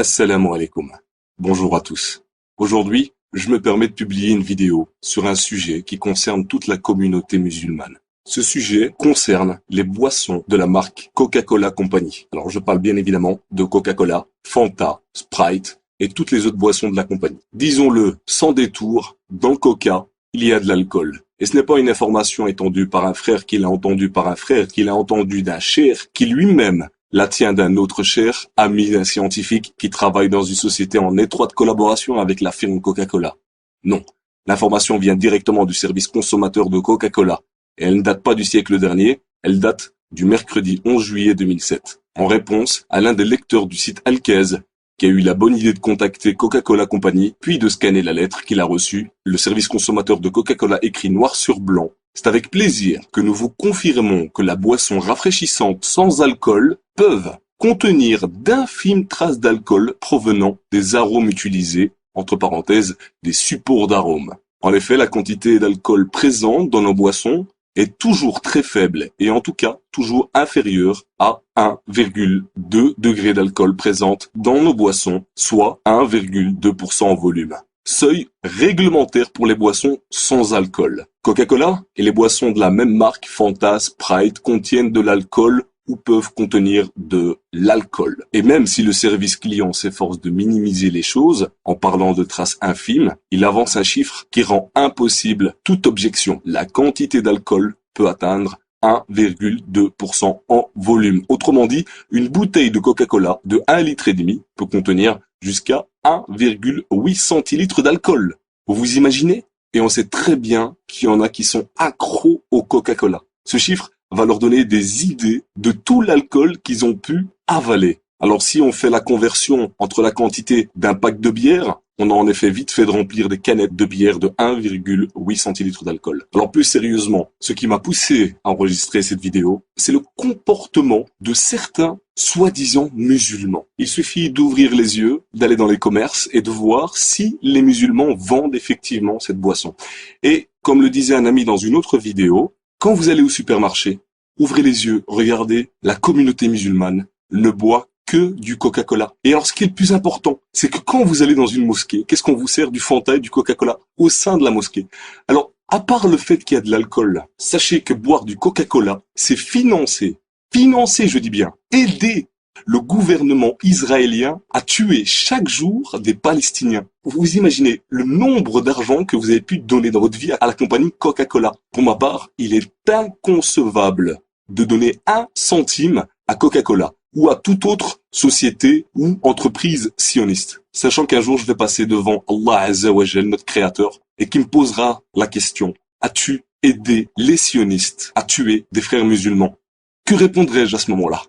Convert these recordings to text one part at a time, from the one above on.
Assalamu alaikum. Bonjour à tous. Aujourd'hui, je me permets de publier une vidéo sur un sujet qui concerne toute la communauté musulmane. Ce sujet concerne les boissons de la marque Coca-Cola Company. Alors je parle bien évidemment de Coca-Cola, Fanta, Sprite et toutes les autres boissons de la compagnie. Disons-le sans détour, dans le Coca, il y a de l'alcool. Et ce n'est pas une information étendue par un frère qui l'a entendu par un frère, qui l'a entendu d'un cheikh qui lui-même la tient d'un autre cher, ami d'un scientifique qui travaille dans une société en étroite collaboration avec la firme Coca-Cola. Non, l'information vient directement du service consommateur de Coca-Cola et elle ne date pas du siècle dernier, elle date du mercredi 11 juillet 2007, en réponse à l'un des lecteurs du site Alkez qui a eu la bonne idée de contacter Coca-Cola Company, puis de scanner la lettre qu'il a reçue. Le service consommateur de Coca-Cola écrit noir sur blanc: c'est avec plaisir que nous vous confirmons que la boisson rafraîchissante sans alcool peuvent contenir d'infimes traces d'alcool provenant des arômes utilisés, entre parenthèses, des supports d'arômes. En effet, la quantité d'alcool présente dans nos boissons est toujours très faible et en tout cas toujours inférieure à 1,2 degré d'alcool présente dans nos boissons, soit 1,2% en volume. Seuil réglementaire pour les boissons sans alcool. Coca-Cola et les boissons de la même marque, Fanta, Sprite, contiennent de l'alcool ou peuvent contenir de l'alcool. Et même si le service client s'efforce de minimiser les choses en parlant de traces infimes, il avance un chiffre qui rend impossible toute objection. La quantité d'alcool peut atteindre 1,2% en volume. Autrement dit, une bouteille de Coca-Cola de 1,5 litre peut contenir jusqu'à 1,8 centilitres d'alcool. Vous vous imaginez? Et on sait très bien qu'il y en a qui sont accros au Coca-Cola. Ce chiffre va leur donner des idées de tout l'alcool qu'ils ont pu avaler. Alors si on fait la conversion entre la quantité d'un pack de bière, on a en effet vite fait de remplir des canettes de bière de 1,8 centilitres d'alcool. Alors plus sérieusement, ce qui m'a poussé à enregistrer cette vidéo, c'est le comportement de certains soi-disant musulmans. Il suffit d'ouvrir les yeux, d'aller dans les commerces et de voir si les musulmans vendent effectivement cette boisson. Et comme le disait un ami dans une autre vidéo, quand vous allez au supermarché, ouvrez les yeux, regardez, la communauté musulmane ne boit que du Coca-Cola. Et alors ce qui est le plus important, c'est que quand vous allez dans une mosquée, qu'est-ce qu'on vous sert? Du Fanta et du Coca-Cola au sein de la mosquée. Alors, à part le fait qu'il y a de l'alcool, sachez que boire du Coca-Cola, c'est financer, je dis bien, aider le gouvernement israélien à tuer chaque jour des Palestiniens. Vous imaginez le nombre d'argent que vous avez pu donner dans votre vie à la compagnie Coca-Cola. Pour ma part, il est inconcevable de donner 1 centime à Coca-Cola ou à toute autre société ou entreprise sioniste. Sachant qu'un jour je vais passer devant Allah Azza wa Jal, notre créateur, et qui me posera la question: as-tu aidé les sionistes à tuer des frères musulmans? Que répondrai-je à ce moment-là?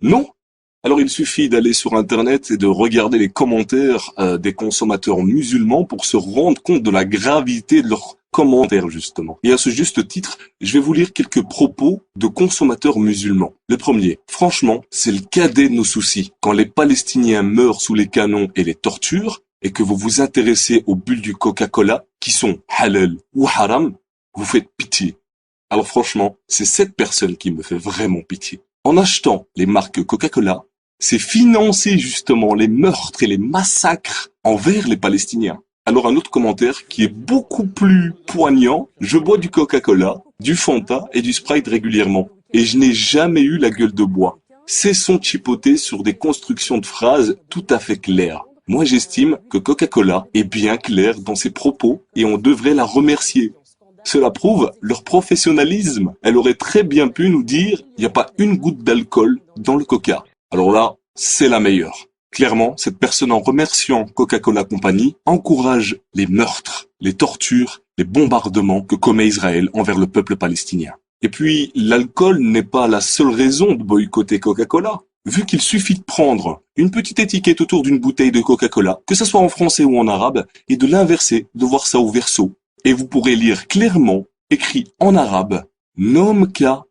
Non? Alors il suffit d'aller sur internet et de regarder les commentaires des consommateurs musulmans pour se rendre compte de la gravité de leurs commentaires justement. Et à ce juste titre, je vais vous lire quelques propos de consommateurs musulmans. Le premier: franchement, c'est le cadet de nos soucis. Quand les Palestiniens meurent sous les canons et les tortures, et que vous vous intéressez aux bulles du Coca-Cola, qui sont halal ou haram, vous faites pitié. Alors franchement, c'est cette personne qui me fait vraiment pitié. En achetant les marques Coca-Cola, c'est financer justement les meurtres et les massacres envers les Palestiniens. Alors un autre commentaire qui est beaucoup plus poignant: je bois du Coca-Cola, du Fanta et du Sprite régulièrement, et je n'ai jamais eu la gueule de bois. Cessons de chipoter sur des constructions de phrases tout à fait claires. Moi j'estime que Coca-Cola est bien claire dans ses propos et on devrait la remercier. Cela prouve leur professionnalisme. Elle aurait très bien pu nous dire: il n'y a pas une goutte d'alcool dans le Coca. Alors là, c'est la meilleure. Clairement, cette personne, en remerciant Coca-Cola Company, encourage les meurtres, les tortures, les bombardements que commet Israël envers le peuple palestinien. Et puis, l'alcool n'est pas la seule raison de boycotter Coca-Cola. Vu qu'il suffit de prendre une petite étiquette autour d'une bouteille de Coca-Cola, que ce soit en français ou en arabe, et de l'inverser, de voir ça au verso, et vous pourrez lire clairement, écrit en arabe: Nomka,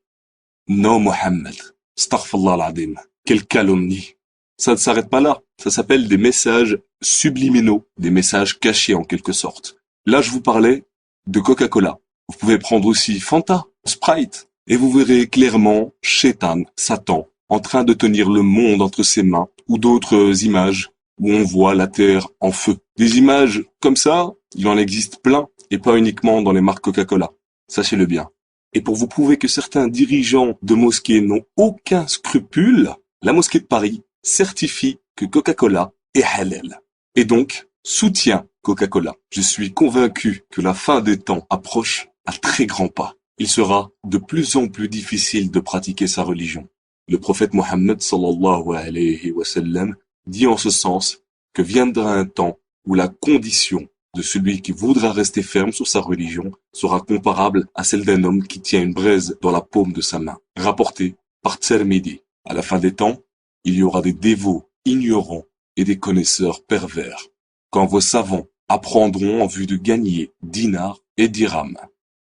no Mohammed. Astaghfirullah al-Azim. Quelle calomnie. Ça ne s'arrête pas là. Ça s'appelle des messages subliminaux, des messages cachés en quelque sorte. Là, je vous parlais de Coca-Cola. Vous pouvez prendre aussi Fanta, Sprite, et vous verrez clairement Shaitan, Satan, en train de tenir le monde entre ses mains, ou d'autres images où on voit la terre en feu. Des images comme ça, il en existe plein, et pas uniquement dans les marques Coca-Cola. Sachez-le bien. Et pour vous prouver que certains dirigeants de mosquées n'ont aucun scrupule, la mosquée de Paris certifie que Coca-Cola est halal. Et donc, soutient Coca-Cola. Je suis convaincu que la fin des temps approche à très grands pas. Il sera de plus en plus difficile de pratiquer sa religion. Le prophète Mohammed sallallahu alayhi wa sallam dit en ce sens que viendra un temps où la condition de celui qui voudra rester ferme sur sa religion sera comparable à celle d'un homme qui tient une braise dans la paume de sa main. Rapporté par Tirmidhi. À la fin des temps, il y aura des dévots ignorants et des connaisseurs pervers. Quand vos savants apprendront en vue de gagner dinars et dirhams.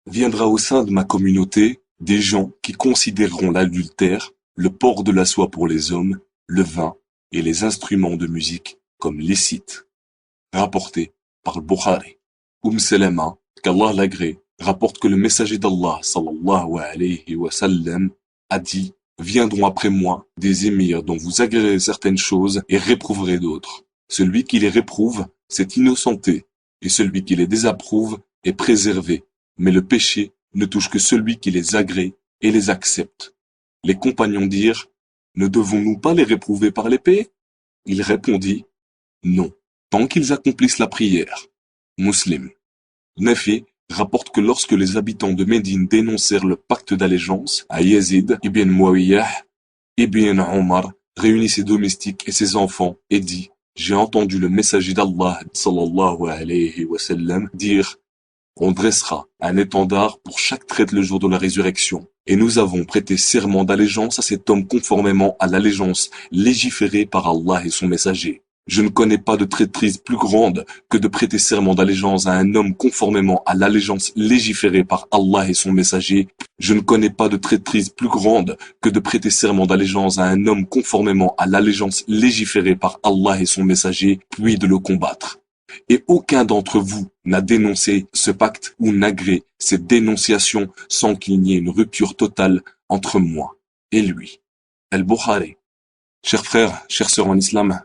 Viendra au sein de ma communauté des gens qui considéreront l'adultère, le port de la soie pour les hommes, le vin et les instruments de musique comme licites. Rapporté par le Bukhari. Salama, qu'Allah l'agrée, rapporte que le messager d'Allah sallallahu alayhi wa sallam a dit: viendront après moi des émirs dont vous agréerez certaines choses et réprouverez d'autres. Celui qui les réprouve s'est innocenté, et celui qui les désapprouve est préservé. Mais le péché ne touche que celui qui les agrée et les accepte. Les compagnons dirent: ne devons-nous pas les réprouver par l'épée? Il répondit: non, tant qu'ils accomplissent la prière. Muslim. Nafi rapporte que lorsque les habitants de Médine dénoncèrent le pacte d'allégeance, à Yazid ibn Muawiyah, ibn Omar réunit ses domestiques et ses enfants et dit: j'ai entendu le messager d'Allah sallallahu alayhi wa sallam dire: on dressera un étendard pour chaque traite le jour de la résurrection. Et nous avons prêté serment d'allégeance à cet homme conformément à l'allégeance légiférée par Allah et son messager. Je ne connais pas de traîtrise plus grande que de prêter serment d'allégeance à un homme conformément à l'allégeance légiférée par Allah et son messager. Je ne connais pas de traîtrise plus grande que de prêter serment d'allégeance à un homme conformément à l'allégeance légiférée par Allah et son messager, puis de le combattre. Et aucun d'entre vous n'a dénoncé ce pacte ou n'agré cette dénonciation sans qu'il n'y ait une rupture totale entre moi et lui. Al-Bukhari. Chers frères, chères sœurs en islam,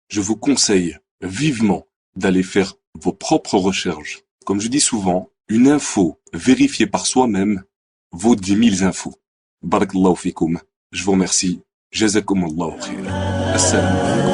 je vous conseille vivement d'aller faire vos propres recherches. Comme je dis souvent, une info vérifiée par soi-même vaut 10 000 infos. Barakallahu fikoum. Je vous remercie. Jazakumullahu khair. Assalamu alaikum.